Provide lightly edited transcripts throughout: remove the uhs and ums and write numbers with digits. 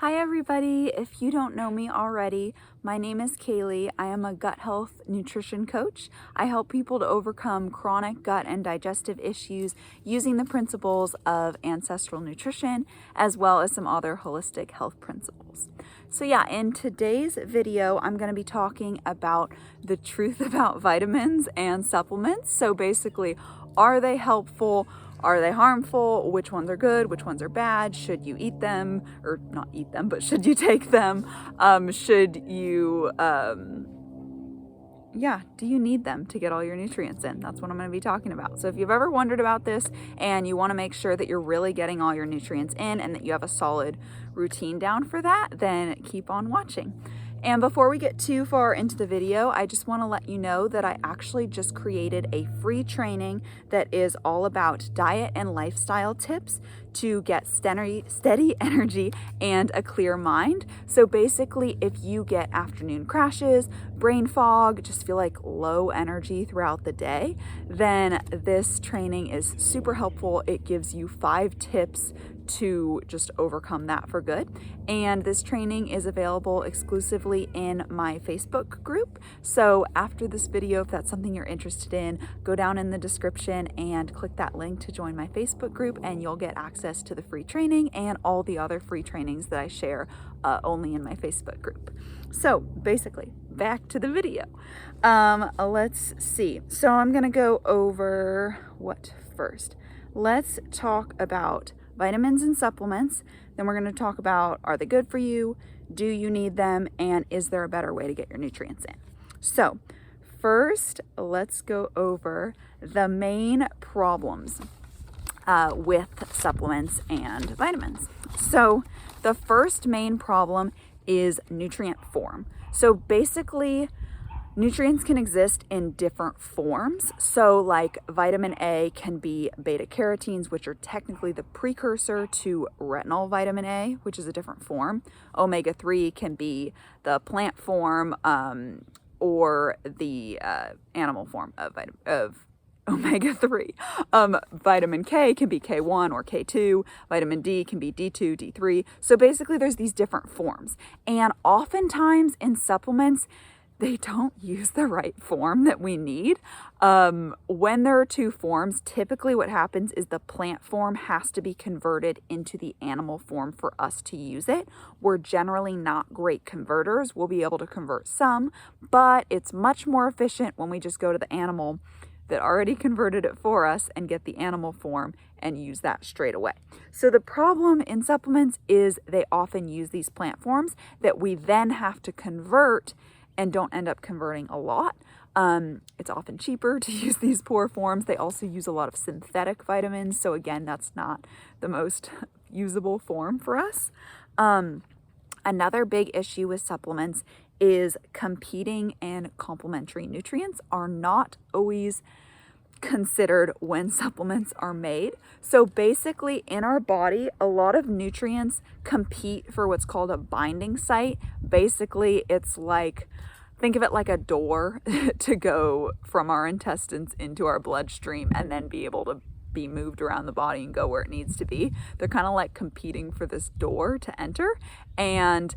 Hi everybody, if you don't know me already, my name is Kaylee. I am a gut health nutrition coach. I help people to overcome chronic gut and digestive issues using the principles of ancestral nutrition as well as some other holistic health principles. So yeah, in today's video, I'm going to be talking about the truth about vitamins and supplements. So basically, are they helpful? Are they harmful? Which ones are good? Which ones are bad? Should you eat them? Or not eat them, but should you take them? Should you, do you need them to get all your nutrients in? That's what I'm going to be talking about. So if you've ever wondered about this and you want to make sure that you're really getting all your nutrients in and that you have a solid routine down for that, then keep on watching. And before we get too far into the video, I just want to let you know that I actually just created a free training that is all about diet and lifestyle tips to get steady energy and a clear mind. So basically, if you get afternoon crashes, brain fog, just feel like low energy throughout the day, then this training is super helpful. It gives you 5 tips to just overcome that for good. And this training is available exclusively in my Facebook group. So after this video, if that's something you're interested in, go down in the description and click that link to join my Facebook group, and you'll get access to the free training and all the other free trainings that I share only in my Facebook group. So basically, back to the video. Let's see. So I'm gonna go over what first. Let's talk about vitamins and supplements. Then we're going to talk about, are they good for you? Do you need them? And is there a better way to get your nutrients in? So first, let's go over the main problems with supplements and vitamins. So the first main problem is nutrient form. So basically, nutrients can exist in different forms. So like vitamin A can be beta carotenes, which are technically the precursor to retinol vitamin A, which is a different form. Omega-3 can be the plant form or the animal form of omega-3. Vitamin K can be K1 or K2. Vitamin D can be D2, D3. So basically there's these different forms. And oftentimes in supplements, they don't use the right form that we need. When there are 2 forms, typically what happens is the plant form has to be converted into the animal form for us to use it. We're generally not great converters. We'll be able to convert some, but it's much more efficient when we just go to the animal that already converted it for us and get the animal form and use that straight away. So the problem in supplements is they often use these plant forms that we then have to convert and don't end up converting a lot. It's often cheaper to use these poor forms. They also use a lot of synthetic vitamins. So again, that's not the most usable form for us. Another big issue with supplements is competing and complementary nutrients are not always considered when supplements are made. So basically in our body, a lot of nutrients compete for what's called a binding site. Basically, it's like, think of it like a door to go from our intestines into our bloodstream and then be able to be moved around the body and go where it needs to be. They're kind of like competing for this door to enter. And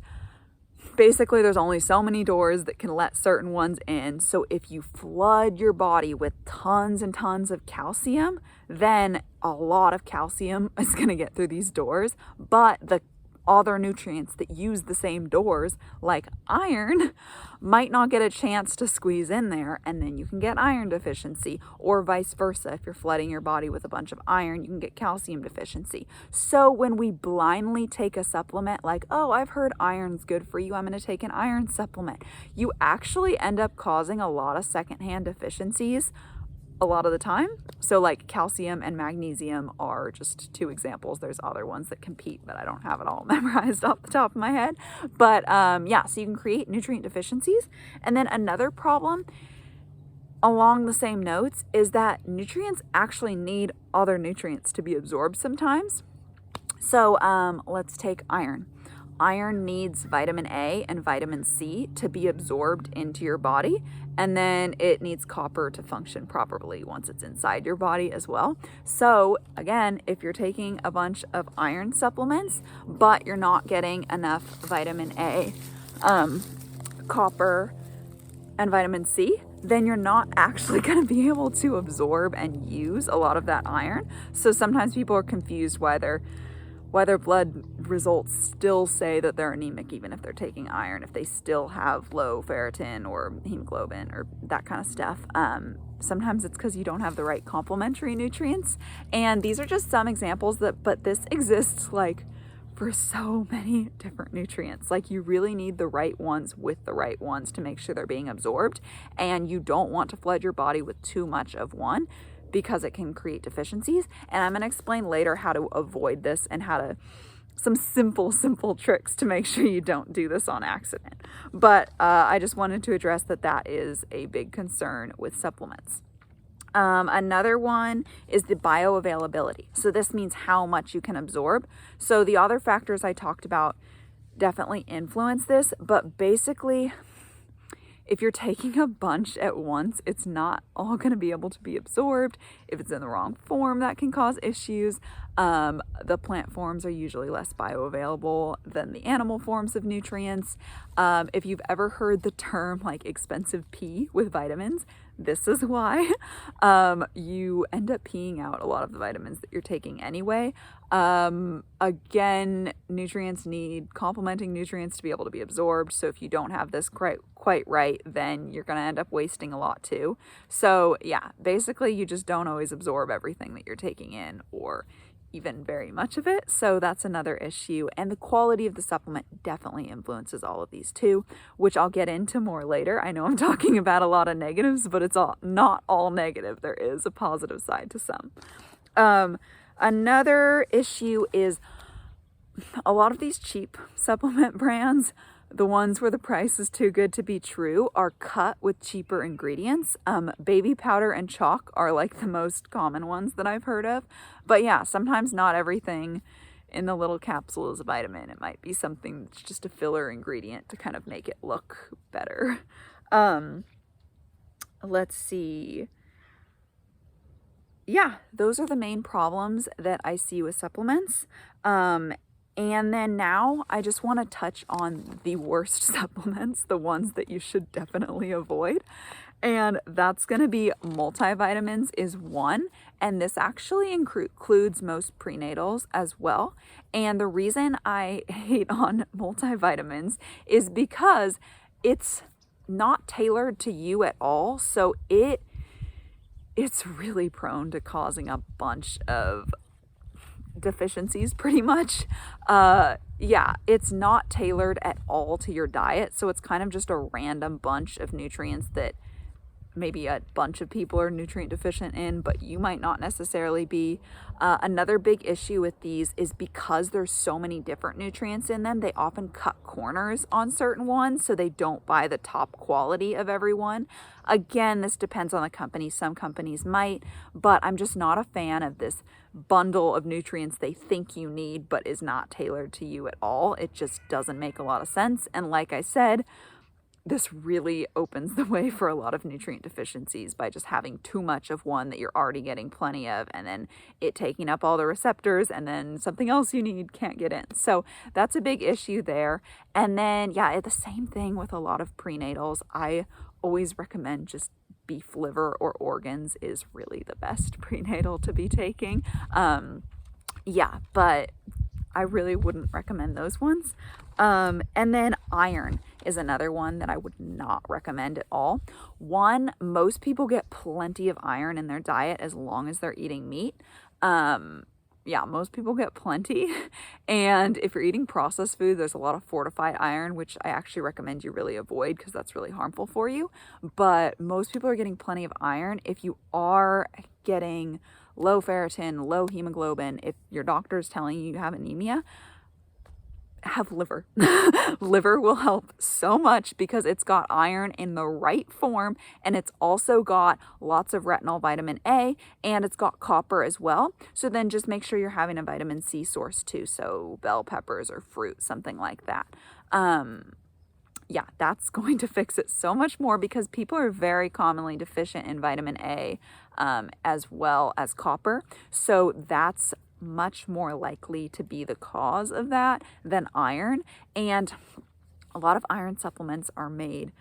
basically, there's only so many doors that can let certain ones in. So if you flood your body with tons and tons of calcium, then a lot of calcium is going to get through these doors. But the other nutrients that use the same doors, like iron, might not get a chance to squeeze in there, and then you can get iron deficiency, or vice versa. If you're flooding your body with a bunch of iron, you can get calcium deficiency. So when we blindly take a supplement like, oh, I've heard iron's good for you, I'm going to take an iron supplement, you actually end up causing a lot of secondhand deficiencies a lot of the time. So like calcium and magnesium are just 2 examples. There's other ones that compete, but I don't have it all memorized off the top of my head. But so you can create nutrient deficiencies. And then another problem along the same notes is that nutrients actually need other nutrients to be absorbed sometimes. So let's take iron. Iron needs vitamin A and vitamin C to be absorbed into your body, and then it needs copper to function properly once it's inside your body as well. So again, if you're taking a bunch of iron supplements, but you're not getting enough vitamin A, copper, and vitamin C, then you're not actually going to be able to absorb and use a lot of that iron. So sometimes people are confused why their blood results still say that they're anemic even if they're taking iron, if they still have low ferritin or hemoglobin or that kind of stuff. Sometimes it's because you don't have the right complementary nutrients. And these are just some examples but this exists like for so many different nutrients. Like, you really need the right ones with the right ones to make sure they're being absorbed. And you don't want to flood your body with too much of one, because it can create deficiencies. And I'm going to explain later how to avoid this and some simple tricks to make sure you don't do this on accident. But I just wanted to address that is a big concern with supplements. Another one is the bioavailability. So this means how much you can absorb. So the other factors I talked about definitely influence this, but basically, if you're taking a bunch at once, it's not all going to be able to be absorbed. If it's in the wrong form, that can cause issues. The plant forms are usually less bioavailable than the animal forms of nutrients. If you've ever heard the term like expensive pee with vitamins, this is why. You end up peeing out a lot of the vitamins that you're taking anyway. Again, nutrients need complementing nutrients to be able to be absorbed. So if you don't have this quite right, then you're going to end up wasting a lot too. So yeah, basically you just don't always absorb everything that you're taking in, or even very much of it. So that's another issue. And the quality of the supplement definitely influences all of these too, which I'll get into more later. I know I'm talking about a lot of negatives, but it's not all negative. There is a positive side to some. Another issue is a lot of these cheap supplement brands, the ones where the price is too good to be true, are cut with cheaper ingredients. Baby powder and chalk are like the most common ones that I've heard of. But yeah, sometimes not everything in the little capsule is a vitamin. It might be something that's just a filler ingredient to kind of make it look better. Let's see. Yeah, those are the main problems that I see with supplements. And then now I just want to touch on the worst supplements, the ones that you should definitely avoid. And that's going to be multivitamins is one. And this actually includes most prenatals as well. And the reason I hate on multivitamins is because it's not tailored to you at all. So it's really prone to causing a bunch of deficiencies pretty much. Yeah, it's not tailored at all to your diet. So it's kind of just a random bunch of nutrients that maybe a bunch of people are nutrient deficient in, but you might not necessarily be. Another big issue with these is because there's so many different nutrients in them, they often cut corners on certain ones, so they don't buy the top quality of every one. Again, this depends on the company. Some companies might, but I'm just not a fan of this bundle of nutrients they think you need, but is not tailored to you at all. It just doesn't make a lot of sense. And like I said, this really opens the way for a lot of nutrient deficiencies by just having too much of one that you're already getting plenty of, and then it taking up all the receptors, and then something else you need can't get in. So that's a big issue there. And then, yeah, the same thing with a lot of prenatals. I always recommend just beef liver or organs is really the best prenatal to be taking. Yeah, but I really wouldn't recommend those ones. And then iron is another one that I would not recommend at all. One, most people get plenty of iron in their diet as long as they're eating meat. Yeah, most people get plenty. And if you're eating processed food, there's a lot of fortified iron, which I actually recommend you really avoid because that's really harmful for you. But most people are getting plenty of iron. If you are getting low ferritin, low hemoglobin, if your doctor is telling you you have anemia, have liver. Liver will help so much because it's got iron in the right form, and it's also got lots of retinol vitamin A, and it's got copper as well. So then just make sure you're having a vitamin C source too. So bell peppers or fruit, something like that. Yeah, that's going to fix it so much more because people are very commonly deficient in vitamin A, as well as copper. So that's much more likely to be the cause of that than iron. And a lot of iron supplements are made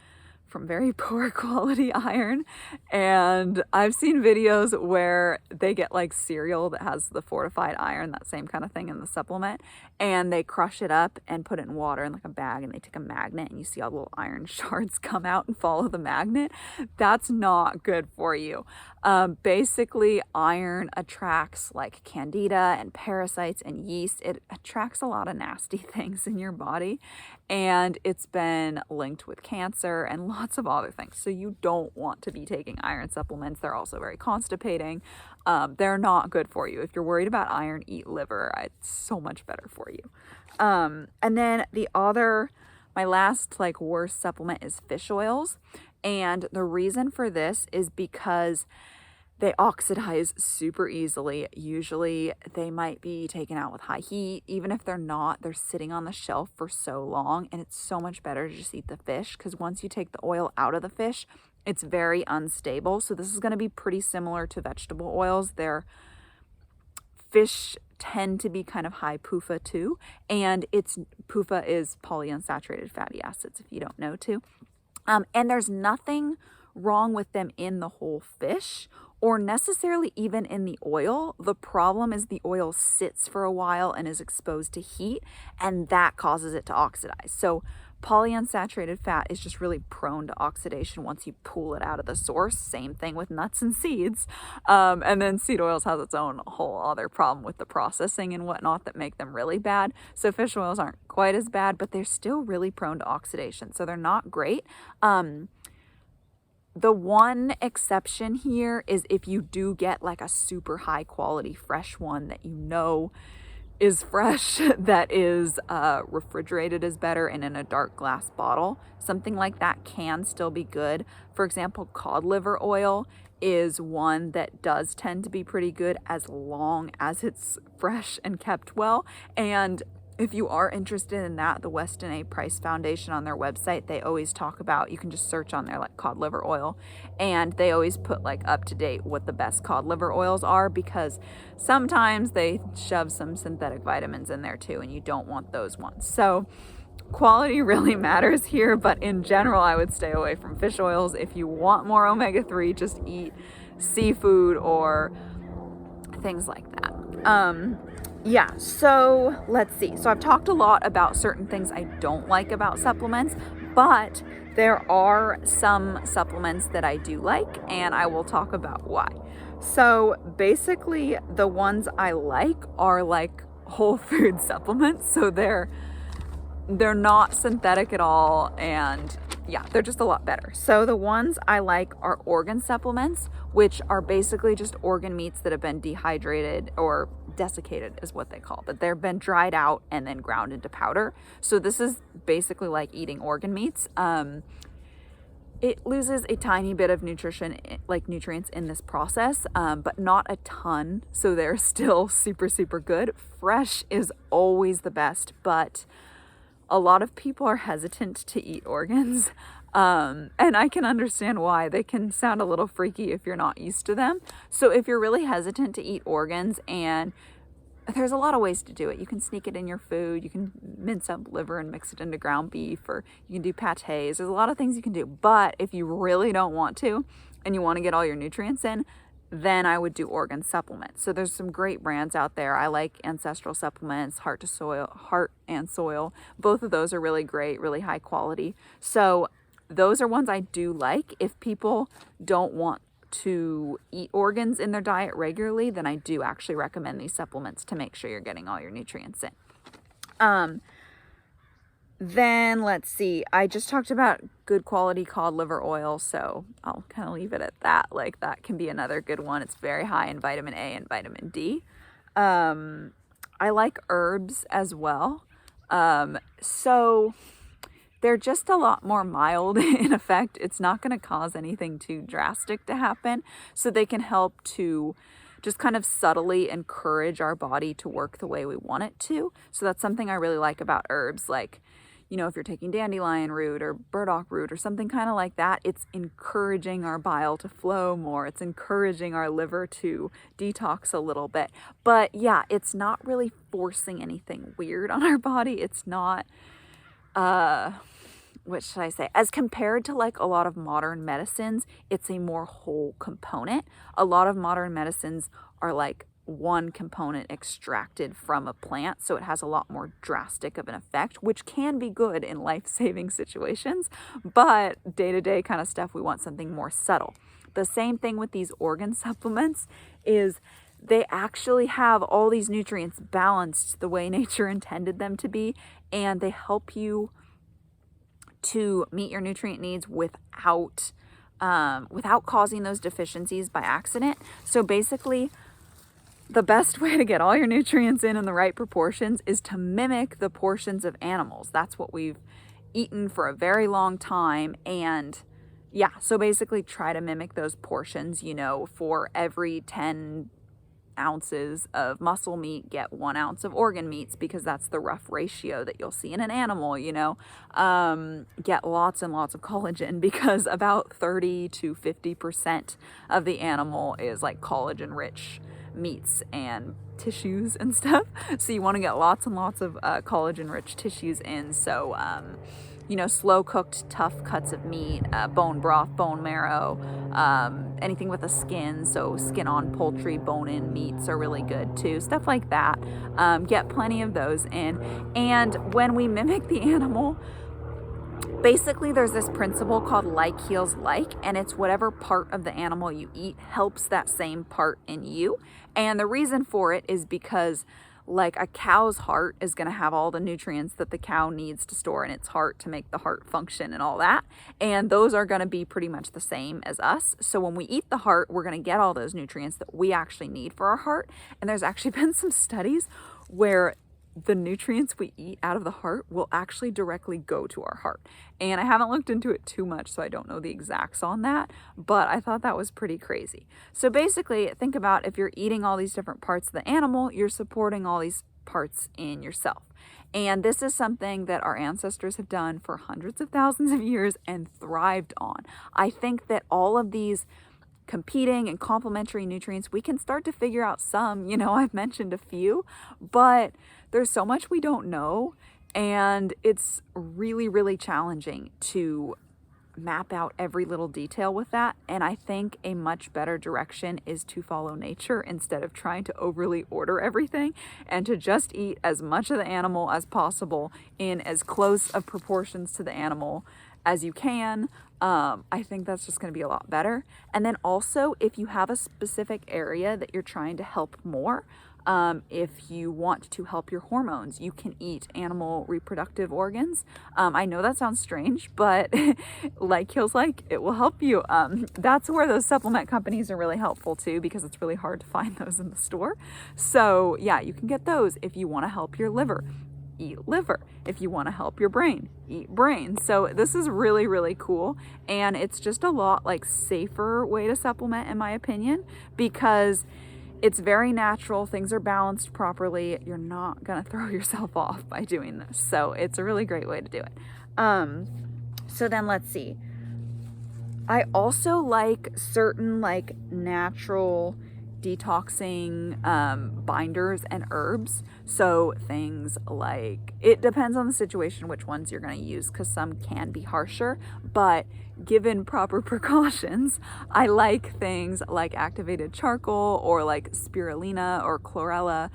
from very poor quality iron, and I've seen videos where they get like cereal that has the fortified iron, that same kind of thing in the supplement, and they crush it up and put it in water in like a bag, and they take a magnet and you see all the little iron shards come out and follow the magnet. That's not good for you. Basically, iron attracts like candida and parasites and yeast. It attracts a lot of nasty things in your body, and it's been linked with cancer and lots of other things. So you don't want to be taking iron supplements. They're also very constipating. They're not good for you. If you're worried about iron, eat liver. It's so much better for you. And then my last like worst supplement is fish oils. And the reason for this is because they oxidize super easily. Usually they might be taken out with high heat. Even if they're not, they're sitting on the shelf for so long, and it's so much better to just eat the fish because once you take the oil out of the fish, it's very unstable. So this is going to be pretty similar to vegetable oils. Fish tend to be kind of high PUFA too, and PUFA is polyunsaturated fatty acids, if you don't know too. And there's nothing wrong with them in the whole fish or necessarily even in the oil. The problem is the oil sits for a while and is exposed to heat, and that causes it to oxidize. So polyunsaturated fat is just really prone to oxidation once you pull it out of the source. Same thing with nuts and seeds. And then seed oils has its own whole other problem with the processing and whatnot that make them really bad. So fish oils aren't quite as bad, but they're still really prone to oxidation. So they're not great. The one exception here is if you do get like a super high quality fresh one that you know is fresh, that is refrigerated is better and in a dark glass bottle. Something like that can still be good. For example, cod liver oil is one that does tend to be pretty good as long as it's fresh and kept well. And if you are interested in that, the Weston A. Price Foundation on their website, they always talk about, you can just search on there like cod liver oil, and they always put like up to date what the best cod liver oils are, because sometimes they shove some synthetic vitamins in there too, and you don't want those ones. So quality really matters here, but in general, I would stay away from fish oils. If you want more omega-3, just eat seafood or things like that. Yeah, so let's see. So I've talked a lot about certain things I don't like about supplements, but there are some supplements that I do like, and I will talk about why. So basically, the ones I like are like whole food supplements. So they're not synthetic at all, and yeah, they're just a lot better. So the ones I like are organ supplements, which are basically just organ meats that have been dehydrated or desiccated is what they call, but they've been dried out and then ground into powder. So this is basically like eating organ meats. It loses a tiny bit of nutrients in this process, but not a ton. So they're still super, super good. Fresh is always the best, but a lot of people are hesitant to eat organs. And I can understand why. They can sound a little freaky if you're not used to them. So if you're really hesitant to eat organs, and there's a lot of ways to do it. You can sneak it in your food. You can mince up liver and mix it into ground beef, or you can do pâtés. There's a lot of things you can do. But if you really don't want to and you want to get all your nutrients in, then I would do organ supplements. So there's some great brands out there. I like Ancestral Supplements, Heart and Soil. Both of those are really great, really high quality. So those are ones I do like. If people don't want to eat organs in their diet regularly, then I do actually recommend these supplements to make sure you're getting all your nutrients in. Then let's see, I just talked about good quality cod liver oil, so I'll kind of leave it at that. Like, that can be another good one. It's very high in vitamin A and vitamin D. I like herbs as well. So they're just a lot more mild in effect. It's not going to cause anything too drastic to happen. So they can help to just kind of subtly encourage our body to work the way we want it to. So that's something I really like about herbs. Like, you know, if you're taking dandelion root or burdock root or something kind of like that, it's encouraging our bile to flow more. It's encouraging our liver to detox a little bit. But yeah, it's not really forcing anything weird on our body. It's not, what should I say? As compared to like a lot of modern medicines, it's a more whole component. A lot of modern medicines are like one component extracted from a plant, so it has a lot more drastic of an effect, which can be good in life-saving situations, but day-to-day kind of stuff, we want something more subtle. The same thing with these organ supplements is they actually have all these nutrients balanced the way nature intended them to be, and they help you to meet your nutrient needs without causing those deficiencies by accident. So basically, the best way to get all your nutrients in the right proportions is to mimic the portions of animals. That's what we've eaten for a very long time. And yeah, so basically try to mimic those portions, you know, for every 10 ounces of muscle meat, get 1 ounce of organ meats, because that's the rough ratio that you'll see in an animal, you know. Get lots and lots of collagen, because about 30 to 50% of the animal is like collagen rich meats and tissues and stuff. So you want to get lots and lots of collagen rich tissues in. So you know, slow cooked tough cuts of meat, bone broth, bone marrow, anything with a skin, so skin on poultry, bone in meats are really good too, stuff like that. Get plenty of those in. And when we mimic the animal, basically there's this principle called like heals like, and it's whatever part of the animal you eat helps that same part in you. And the reason for it is because like a cow's heart is going to have all the nutrients that the cow needs to store in its heart to make the heart function and all that. And those are going to be pretty much the same as us. So when we eat the heart, we're going to get all those nutrients that we actually need for our heart. And there's actually been some studies where the nutrients we eat out of the heart will actually directly go to our heart. And I haven't looked into it too much, so I don't know the exacts on that, but I thought that was pretty crazy. So basically, think about if you're eating all these different parts of the animal, you're supporting all these parts in yourself. And this is something that our ancestors have done for hundreds of thousands of years and thrived on. I think that all of these competing and complementary nutrients, we can start to figure out some, you know, I've mentioned a few, but there's so much we don't know, and it's really, really challenging to map out every little detail with that. And I think a much better direction is to follow nature instead of trying to overly order everything, and to just eat as much of the animal as possible in as close of proportions to the animal as you can. I think that's just going to be a lot better. And then also, if you have a specific area that you're trying to help more, if you want to help your hormones, you can eat animal reproductive organs. I know that sounds strange, but like heals like, it will help you. That's where those supplement companies are really helpful too, because it's really hard to find those in the store. So yeah, you can get those if you want to help your liver. Eat liver. If you want to help your brain, eat brain. So this is really, really cool. And it's just a lot like safer way to supplement, in my opinion, because it's very natural. Things are balanced properly. You're not going to throw yourself off by doing this. So it's a really great way to do it. So then let's see. I also like certain like natural detoxing binders and herbs. So things like, it depends on the situation which ones you're going to use, because some can be harsher, but given proper precautions, I like things like activated charcoal or like spirulina or chlorella.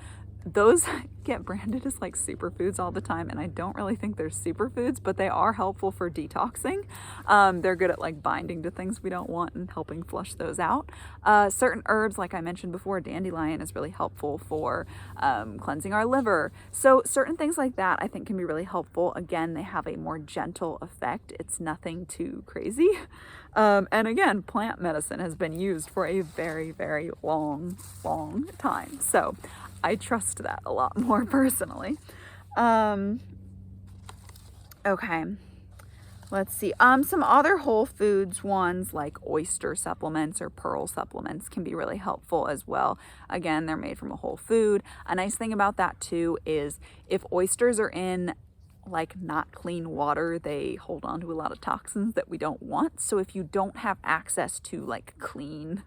Those get branded as like superfoods all the time, and I don't really think they're superfoods, but they are helpful for detoxing. They're good at like binding to things we don't want and helping flush those out. Certain herbs, like I mentioned before, dandelion is really helpful for cleansing our liver. So certain things like that I think can be really helpful. Again, they have a more gentle effect. It's nothing too crazy. And again, plant medicine has been used for a very, very long time. So I trust that a lot more personally. Okay. Let's see. Some other whole foods ones like oyster supplements or pearl supplements can be really helpful as well. Again, they're made from a whole food. A nice thing about that too is if oysters are in like not clean water, they hold on to a lot of toxins that we don't want. So if you don't have access to like clean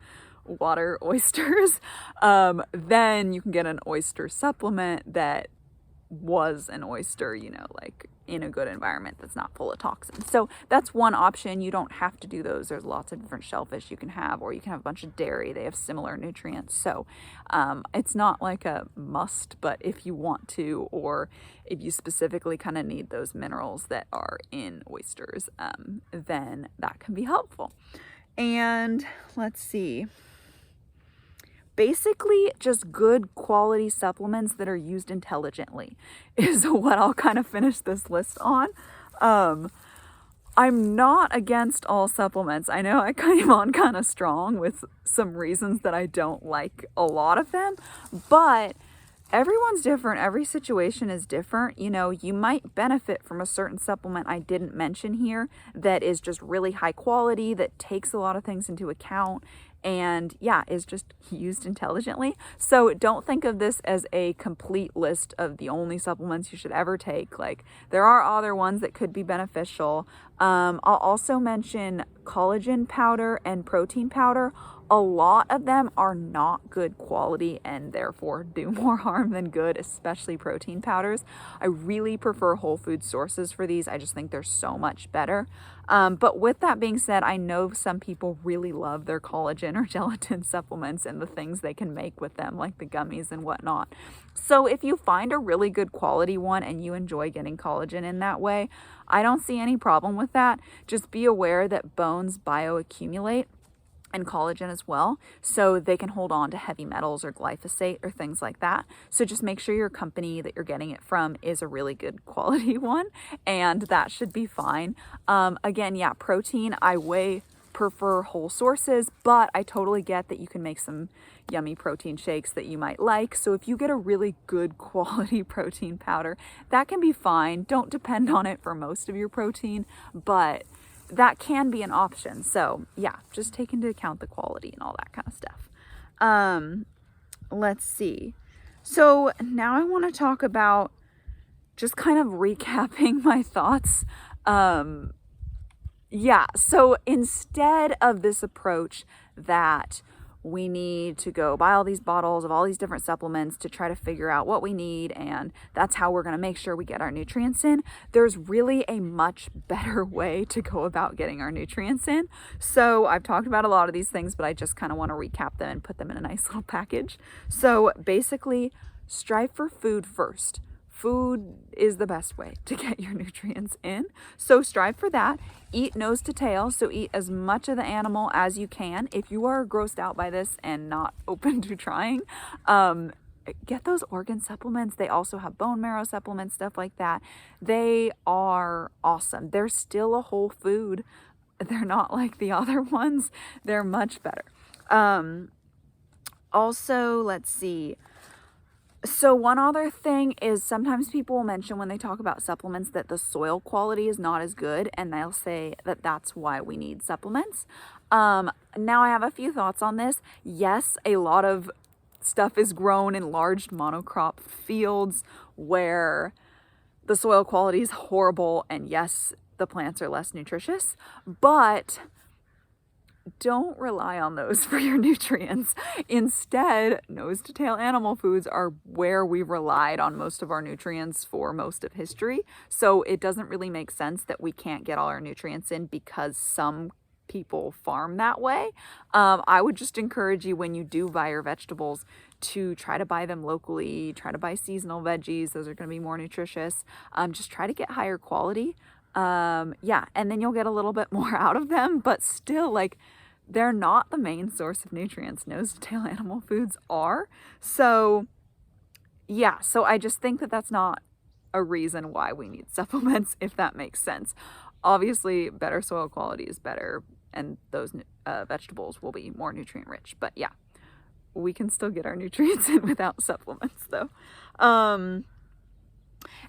water oysters, then you can get an oyster supplement that was an oyster, you know, like in a good environment that's not full of toxins. So that's one option. You don't have to do those. There's lots of different shellfish you can have, or you can have a bunch of dairy. They have similar nutrients. So it's not like a must, but if you want to, or if you specifically kind of need those minerals that are in oysters, then that can be helpful. And let's see. Basically, just good quality supplements that are used intelligently is what I'll kind of finish this list on. I'm not against all supplements. I know I came on kind of strong with some reasons that I don't like a lot of them, but everyone's different. Every situation is different. You know, you might benefit from a certain supplement I didn't mention here that is just really high quality, that takes a lot of things into account, and yeah, is just used intelligently. So don't think of this as a complete list of the only supplements you should ever take. Like, there are other ones that could be beneficial. I'll also mention collagen powder and protein powder. A lot of them are not good quality and therefore do more harm than good, especially protein powders. I really prefer whole food sources for these. I just think they're so much better. But with that being said, I know some people really love their collagen or gelatin supplements and the things they can make with them, like the gummies and whatnot. So if you find a really good quality one and you enjoy getting collagen in that way, I don't see any problem with that. Just be aware that bones bioaccumulate and collagen as well, so they can hold on to heavy metals or glyphosate or things like that. So just make sure your company that you're getting it from is a really good quality one, and that should be fine. Again, yeah, protein, I way prefer whole sources, but I totally get that you can make some yummy protein shakes that you might like. So if you get a really good quality protein powder, that can be fine. Don't depend on it for most of your protein, but that can be an option. So yeah, just take into account the quality and all that kind of stuff. Let's see. So now I want to talk about just kind of recapping my thoughts. Yeah, so instead of this approach that we need to go buy all these bottles of all these different supplements to try to figure out what we need, and that's how we're going to make sure we get our nutrients in, there's really a much better way to go about getting our nutrients in. So I've talked about a lot of these things, but I just kind of want to recap them and put them in a nice little package. So basically, strive for food first. Food is the best way to get your nutrients in. So strive for that. Eat nose to tail. So eat as much of the animal as you can. If you are grossed out by this and not open to trying, get those organ supplements. They also have bone marrow supplements, stuff like that. They are awesome. They're still a whole food. They're not like the other ones. They're much better. Also, let's see. So one other thing is sometimes people will mention when they talk about supplements that the soil quality is not as good, and they'll say that that's why we need supplements. Now I have a few thoughts on this. Yes, a lot of stuff is grown in large monocrop fields where the soil quality is horrible, and yes, the plants are less nutritious, but don't rely on those for your nutrients. Instead, nose to tail animal foods are where we've relied on most of our nutrients for most of history. So it doesn't really make sense that we can't get all our nutrients in because some people farm that way. I would just encourage you, when you do buy your vegetables, to try to buy them locally, try to buy seasonal veggies. Those are going to be more nutritious. Just try to get higher quality. Yeah, and then you'll get a little bit more out of them, but still, like, they're not the main source of nutrients. Nose to tail animal foods are. So yeah, so I just think that that's not a reason why we need supplements, if that makes sense. Obviously, better soil quality is better, and those vegetables will be more nutrient rich. But yeah, we can still get our nutrients in without supplements though.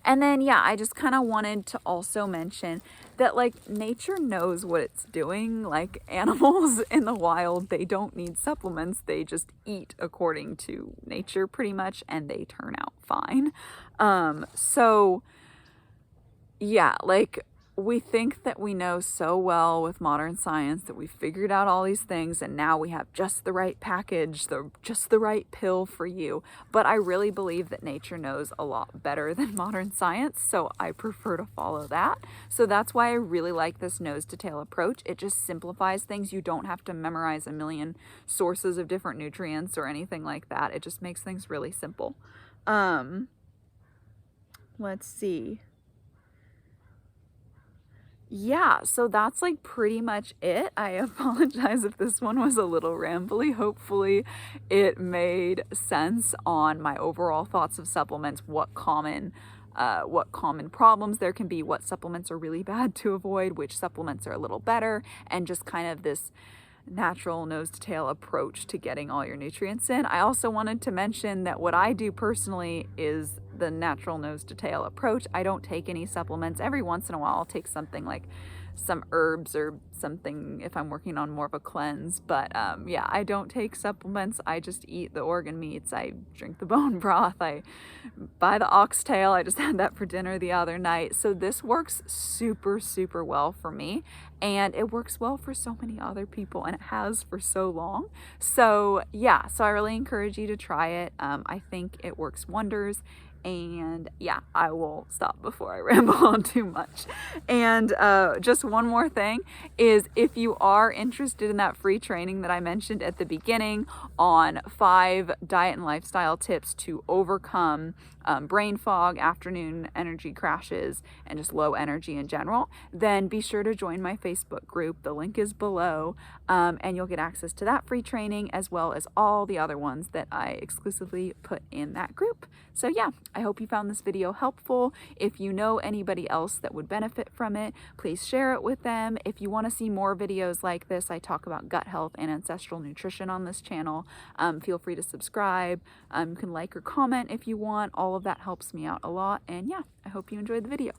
And then, yeah, I just kind of wanted to also mention that, like, nature knows what it's doing. Like, animals in the wild, they don't need supplements. They just eat according to nature pretty much, and they turn out fine. So yeah, like, we think that we know so well with modern science that we figured out all these things and now we have just the right package, just the right pill for you. But I really believe that nature knows a lot better than modern science, so I prefer to follow that. So that's why I really like this nose to tail approach. It just simplifies things. You don't have to memorize a million sources of different nutrients or anything like that. It just makes things really simple. Let's see. Yeah, so that's like pretty much it. I apologize if this one was a little rambly. Hopefully it made sense on my overall thoughts of supplements, what common problems there can be, what supplements are really bad to avoid, which supplements are a little better, and just kind of this natural nose to tail approach to getting all your nutrients in. I also wanted to mention that what I do personally is the natural nose to tail approach. I don't take any supplements. Every once in a while I'll take something like some herbs or something if I'm working on more of a cleanse, but yeah, I don't take supplements. I just eat the organ meats. I drink the bone broth. I buy the oxtail. I just had that for dinner the other night. So this works super, super well for me, and it works well for so many other people, and it has for so long. So yeah, so I really encourage you to try it. I think it works wonders. And yeah, I will stop before I ramble on too much. And just one more thing is, if you are interested in that free training that I mentioned at the beginning on 5 diet and lifestyle tips to overcome brain fog, afternoon energy crashes, and just low energy in general, then be sure to join my Facebook group. The link is below, and you'll get access to that free training as well as all the other ones that I exclusively put in that group. So yeah, I hope you found this video helpful. If you know anybody else that would benefit from it, please share it with them. If you want to see more videos like this, I talk about gut health and ancestral nutrition on this channel. Feel free to subscribe. You can like or comment if you want. All of that helps me out a lot. And yeah, I hope you enjoyed the video.